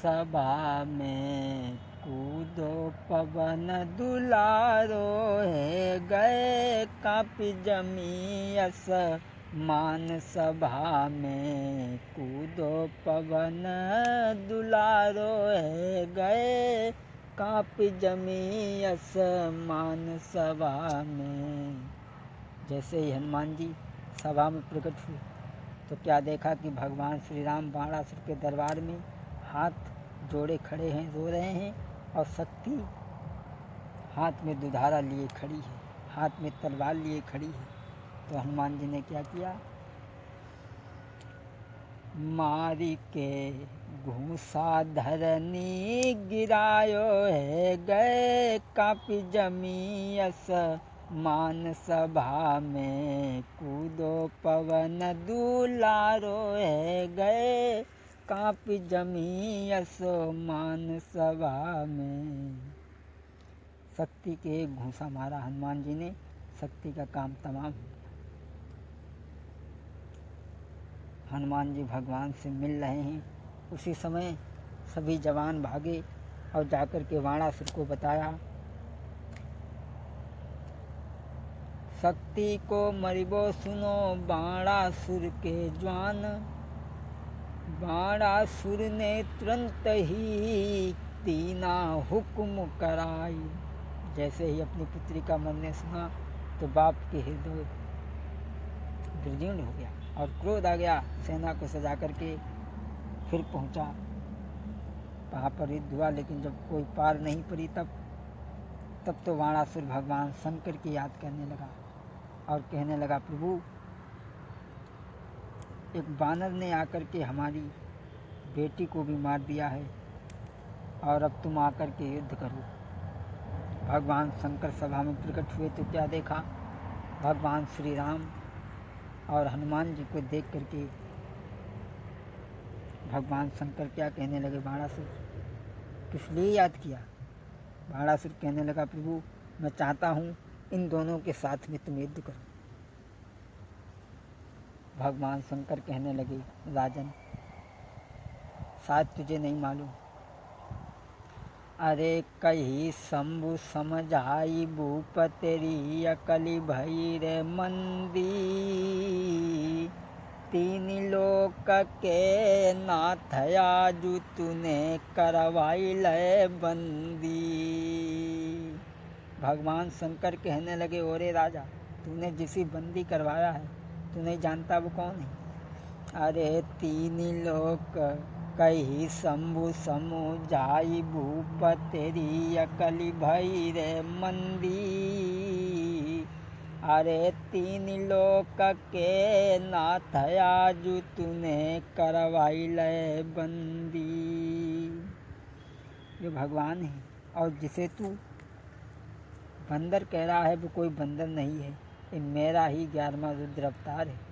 सभा में कूदो पवन दुलारो है, गए कापी जमी मान सभा में कूदो पवन दुलारो है, गए कापी जमी मान सभा में। जैसे ही हनुमान जी सभा में प्रकट हुए तो क्या देखा कि भगवान श्री राम बाणासुर के दरबार में हाथ जोड़े खड़े हैं, रो रहे हैं, और शक्ति हाथ में दुधारा लिए खड़ी है, हाथ में तलवार लिए खड़ी है। तो हनुमान जी ने क्या किया, मारी के घूसा धरनी गिरायो है, गए कापी जमी मान सभा में कूदो पवन दुलारो है, गए कापी जमी मान सभा में। शक्ति के एक घूंसा मारा हनुमान जी ने, शक्ति का काम तमाम हो गया। हनुमान जी भगवान से मिल रहे हैं, उसी समय सभी जवान भागे और जाकर के बाणासुर को बताया, शक्ति को मरिबो सुनो बाणासुर के ज्वान। बाणासुर ने तुरंत ही दीना हुक्म कराई। जैसे ही अपनी पुत्री का मन ने सुना तो बाप के हृदय विजीर्ण हो गया और क्रोध आ गया। सेना को सजा करके फिर पहुंचा, वहाँ पर युद्ध हुआ, लेकिन जब कोई पार नहीं पड़ी तब तो बाणासुर भगवान शंकर की याद करने लगा और कहने लगा, प्रभु एक बानर ने आकर के हमारी बेटी को भी मार दिया है और अब तुम आकर के युद्ध करो। भगवान शंकर सभा में प्रकट हुए तो क्या देखा, भगवान श्री राम और हनुमान जी को देख करके भगवान शंकर क्या कहने लगे, बाणासुर किस लिए याद किया। बाणासुर कहने लगा, प्रभु मैं चाहता हूँ इन दोनों के साथ में तुम युद्ध करो। भगवान शंकर कहने लगे, राजन शायद तुझे नहीं मालूम, अरे कही शंभु समझाई भूप तेरी अकली भई रे मंदी। तीन लोक के नाथ आजू तूने करवाई ले बंदी। भगवान शंकर कहने लगे, ओरे राजा तूने जिसे बंदी करवाया है तू नहीं जानता वो कौन है। अरे तीन लोक कही शंभु समुझाई भूप तेरी अकली भई रे मंदी। अरे तीन लोक के नाथ आजू तूने करवाई ले बंदी। ये भगवान है और जिसे तू बंदर कह रहा है वो कोई बंदर नहीं है, ये मेरा ही 11वां रुद्र अवतार है।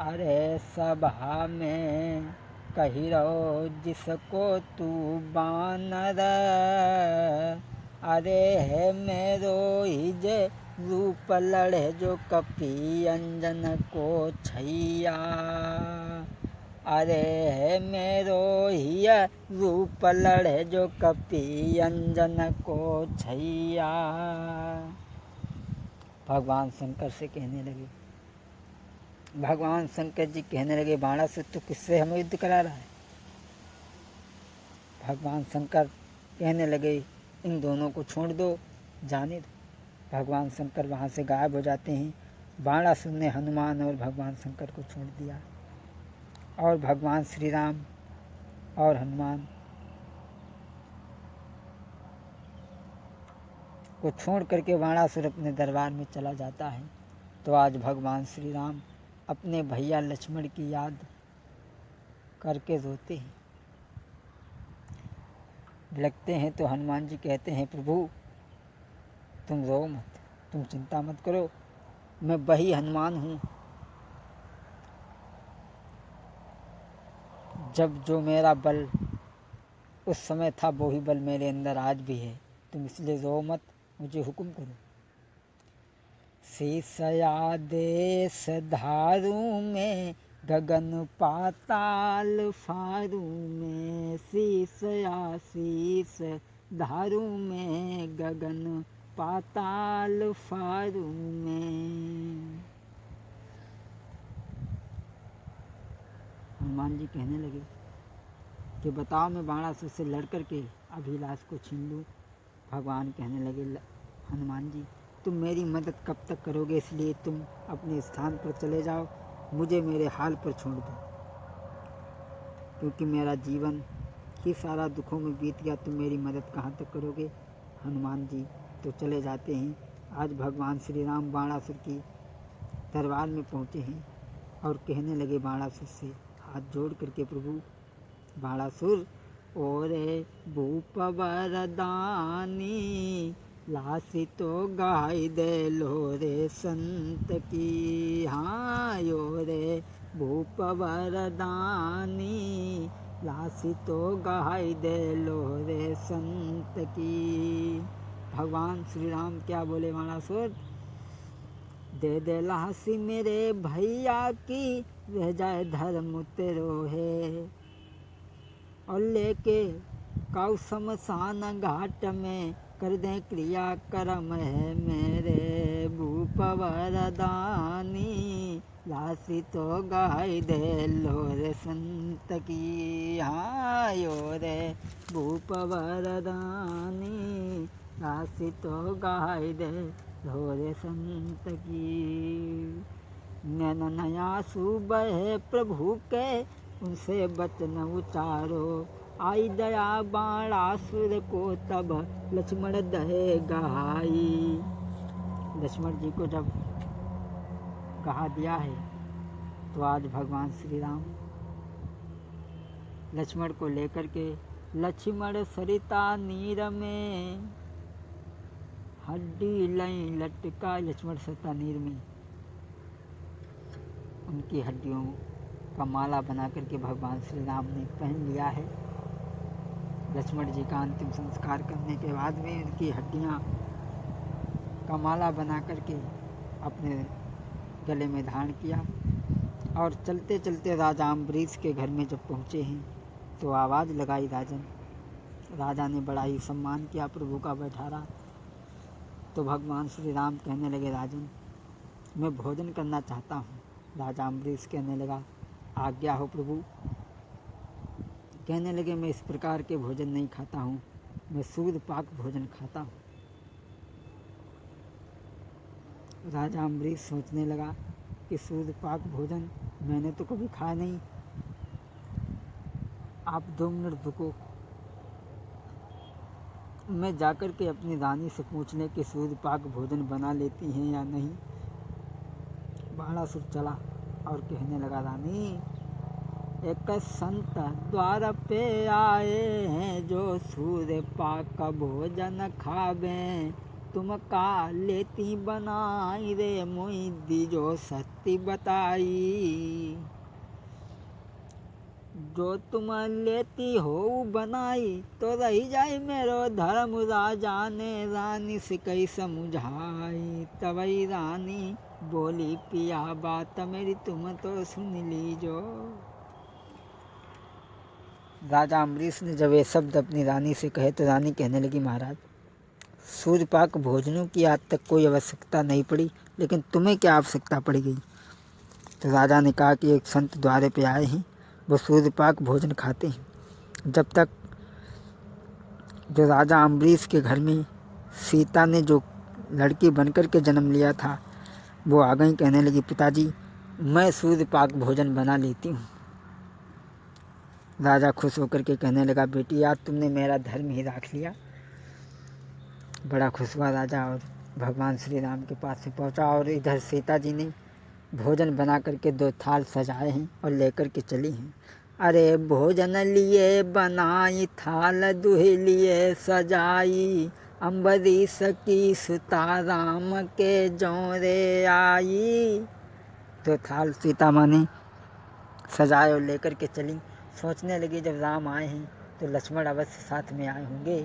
अरे सभा में कही रहो जिसको तू बानर। अरे है मेरो ही जे रूप लड़े जो कपी अंजन को छैया। अरे है मेरो ही रूप लड़े जो कपी अंजन को छैया। भगवान शंकर से कहने लगे, भगवान शंकर जी कहने लगे, बाणासुर तू किससे हमें युद्ध करा रहा है। भगवान शंकर कहने लगे, इन दोनों को छोड़ दो, जाने दो। भगवान शंकर वहाँ से गायब हो जाते हैं। बाणासुर ने हनुमान और भगवान शंकर को छोड़ दिया और भगवान श्री राम और हनुमान को छोड़ करके बाणासुर अपने दरबार में चला जाता है। तो आज भगवान श्री राम अपने भैया लक्ष्मण की याद करके रोते हैं, लगते हैं। तो हनुमान जी कहते हैं, प्रभु तुम रो मत, तुम चिंता मत करो, मैं वही हनुमान हूँ जब जो मेरा बल उस समय था वो ही बल मेरे अंदर आज भी है। तुम इसलिए रो मत, मुझे हुक्म करो। शीशया देश धारू में गगन पाताल फारू में शीस आशीष धारू में, गगन पाताल फारू में। हनुमान जी कहने लगे कि बताओ मैं बाणासुर से लड़ कर के अभिलाष को छीन लूँ। भगवान कहने लगे हनुमान जी तुम मेरी मदद कब तक करोगे, इसलिए तुम अपने स्थान पर चले जाओ, मुझे मेरे हाल पर छोड़ दो, क्योंकि मेरा जीवन ही सारा दुखों में बीत गया, तुम मेरी मदद कहाँ तक करोगे। हनुमान जी तो चले जाते हैं। आज भगवान श्री राम बाणासुर की दरबार में पहुँचे हैं और कहने लगे बाणासुर से हाथ जोड़ करके, प्रभु बाणासुर ओरे भूप वरदानी, लासी तो गाय दे लो रे संत की। हाँ यो रे भूप वरदानी, लासी तो गाय दे लो रे संत की। भगवान श्री राम क्या बोले बाणासुर, दे दे लासी मेरे भैया की, रह जाए धर्म तेरो है, और लेके काउ शमशान घाट में कर दें क्रिया कर्म है मेरे भूप वरदानी, लासी तो गाय दे लो रे संत की। हाँ यो रे भूप वरदानी, लासी तो गाय दे लो रे संत की। नैन नया सुबह प्रभु के, उनसे वचन उचारो, आई दया बाणासुर को तब लक्ष्मण दहे गहाई। लक्ष्मण जी को जब कहा दिया है तो आज भगवान श्री राम लक्ष्मण को लेकर के, लक्ष्मण सरिता नीर में हड्डी लई लटका, लक्ष्मण सरिता नीर में उनकी हड्डियों का माला बना करके भगवान श्री राम ने पहन लिया है। लक्ष्मण जी का अंतिम संस्कार करने के बाद में उनकी हड्डियां का माला बना करके अपने गले में धारण किया। और चलते चलते राजा अम्बरीश के घर में जब पहुँचे हैं तो आवाज़ लगाई राजन। राजा ने बड़ा ही सम्मान किया, प्रभु का बैठारा। तो भगवान श्री राम कहने लगे राजन मैं भोजन करना चाहता हूँ। राजा अम्बरीश कहने लगा आज्ञा हो प्रभु। कहने लगे मैं इस प्रकार के भोजन नहीं खाता हूँ, मैं सूर्य पाक भोजन खाता हूँ। राजा अम्बरीश सोचने लगा कि सूर्य पाक भोजन मैंने तो कभी खाया नहीं। आप 2 मिनट रुको, मैं जाकर के अपनी रानी से पूछने कि सूर्य पाक भोजन बना लेती हैं या नहीं। बाणासुर चला और कहने लगा रानी एक संत द्वार पे आए हैं, जो सूर्य पाक का भोजन खावे, तुम का लेती बनाई रे मोई दीजो सत्य बताई। जो तुम लेती हो बनाई तो रही जाए मेरो धर्म, राजा ने रानी से कई समझाई। तबई रानी बोली पिया बात मेरी तुम तो सुन लीजो। राजा अम्बरीश ने जब ये शब्द अपनी रानी से कहे तो रानी कहने लगी महाराज सूर्यपाक भोजनों की आज तक कोई आवश्यकता नहीं पड़ी, लेकिन तुम्हें क्या आवश्यकता पड़ गई। तो राजा ने कहा कि एक संत द्वारे पे आए हैं, वो सूर्यपाक भोजन खाते हैं। जब तक जो राजा अम्बरीश के घर में सीता ने जो लड़की बनकर के जन्म लिया था वो आ गई। कहने लगी पिताजी मैं सूर्यपाक भोजन बना लेती हूँ। राजा खुश होकर के कहने लगा बेटी आज तुमने मेरा धर्म ही राख लिया। बड़ा खुश हुआ राजा और भगवान श्री राम के पास से पहुँचा और इधर सीता जी ने भोजन बना करके 2 थाल सजाए हैं और लेकर के चली हैं। अरे भोजन लिए बनाई थाल दुहे लिए सजाई, अम्बरीश की सुता राम के जोरे आई। 2 थाल सीता माँ ने सजाए और लेकर के चली। सोचने लगी जब राम आए हैं तो लक्ष्मण अवश्य साथ में आए होंगे।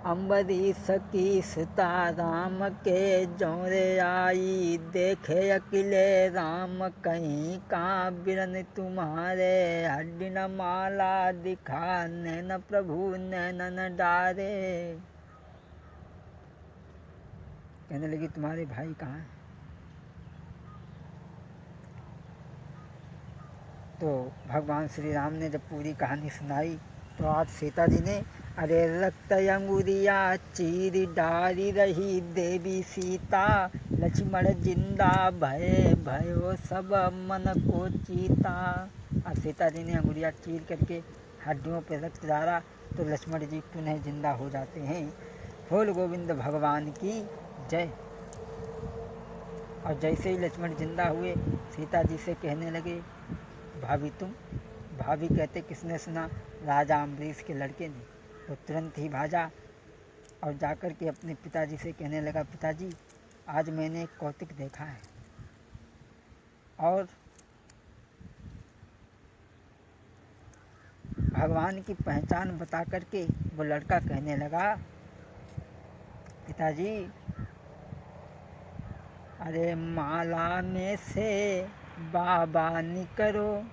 अम्बरीश की सीता राम के जोरे आई, देखे अकेले राम कहीं का बिरन तुम्हारे, हड्डी न माला दिखा नैन प्रभु नैनन डारे। कहने लगी तुम्हारे भाई कहाँ हैं? तो भगवान श्री राम ने जब पूरी कहानी सुनाई तो आज सीता जी ने अरे रक्त अंगुरिया चीर डारी रही देवी सीता, लक्ष्मण जिंदा भय भयो सब मन को चीता। और सीता जी ने अंगुरिया चीर करके हड्डियों पर रक्त डाला तो लक्ष्मण जी पुनः जिंदा हो जाते हैं। बोल गोविंद भगवान की जय। और जैसे ही लक्ष्मण जिंदा हुए सीता जी से कहने लगे भाभी तुम। भाभी कहते किसने सुना? राजा अम्बरीश के लड़के ने। वो तुरंत ही भाजा और जाकर के अपने पिताजी से कहने लगा पिताजी आज मैंने एक कौतुक देखा है। और भगवान की पहचान बता करके वो लड़का कहने लगा पिताजी अरे माला में से बाबा निकरो,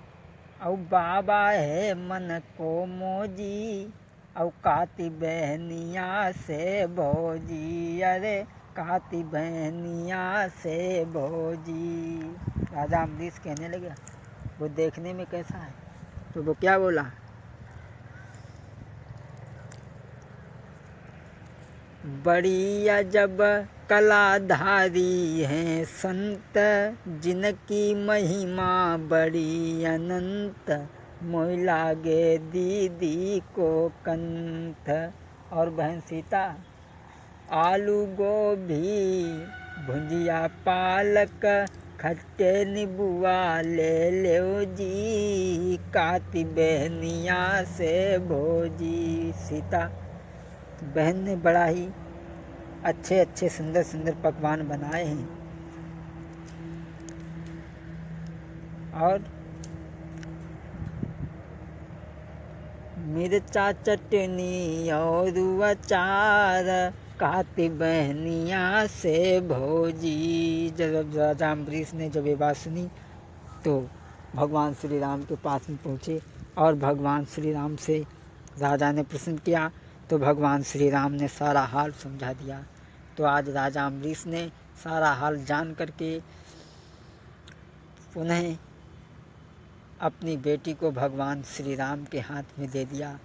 और बाबा है मन को मोजी, और काती बहनिया से भोजी, अरे काती बहनिया से भोजी। राजा अम्बरीश कहने लगे वो देखने में कैसा है? तो वो क्या बोला? बड़ी अजब कलाधारी हैं संत, जिनकी महिमा बड़ी अनंत, मोह लागे दीदी को कंठ। और बहन सीता आलू गोभी भुंजिया पालक, खट्टे नीबुआ ले लो जी, काती बहनिया से भोजी। सीता बहन ने बड़ा ही अच्छे अच्छे सुंदर सुंदर पकवान बनाए हैं। और मिर्चा चटनी और अचार, काती बहनिया से भोजी। जब राजा अम्बरीश ने जब ये बात सुनी तो भगवान श्री राम के पास में पहुँचे और भगवान श्री राम से राजा ने प्रश्न किया तो भगवान श्री राम ने सारा हाल समझा दिया। तो आज राजा अम्बरीश ने सारा हाल जान करके पुनः अपनी बेटी को भगवान श्री राम के हाथ में दे दिया।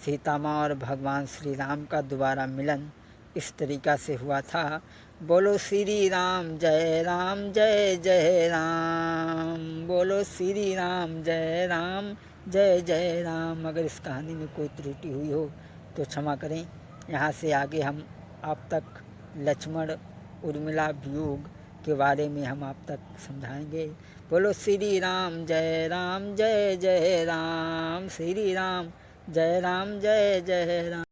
सीता माँ और भगवान श्री राम का दोबारा मिलन इस तरीक़ा से हुआ था। बोलो श्री राम जय जय राम, बोलो श्री राम जय राम। अगर इस कहानी में कोई त्रुटि हुई हो तो क्षमा करें। यहाँ से आगे हम आप तक लक्ष्मण उर्मिला वियोग के बारे में हम आप तक समझाएंगे। बोलो श्री राम जय राम, श्री राम जय जय राम।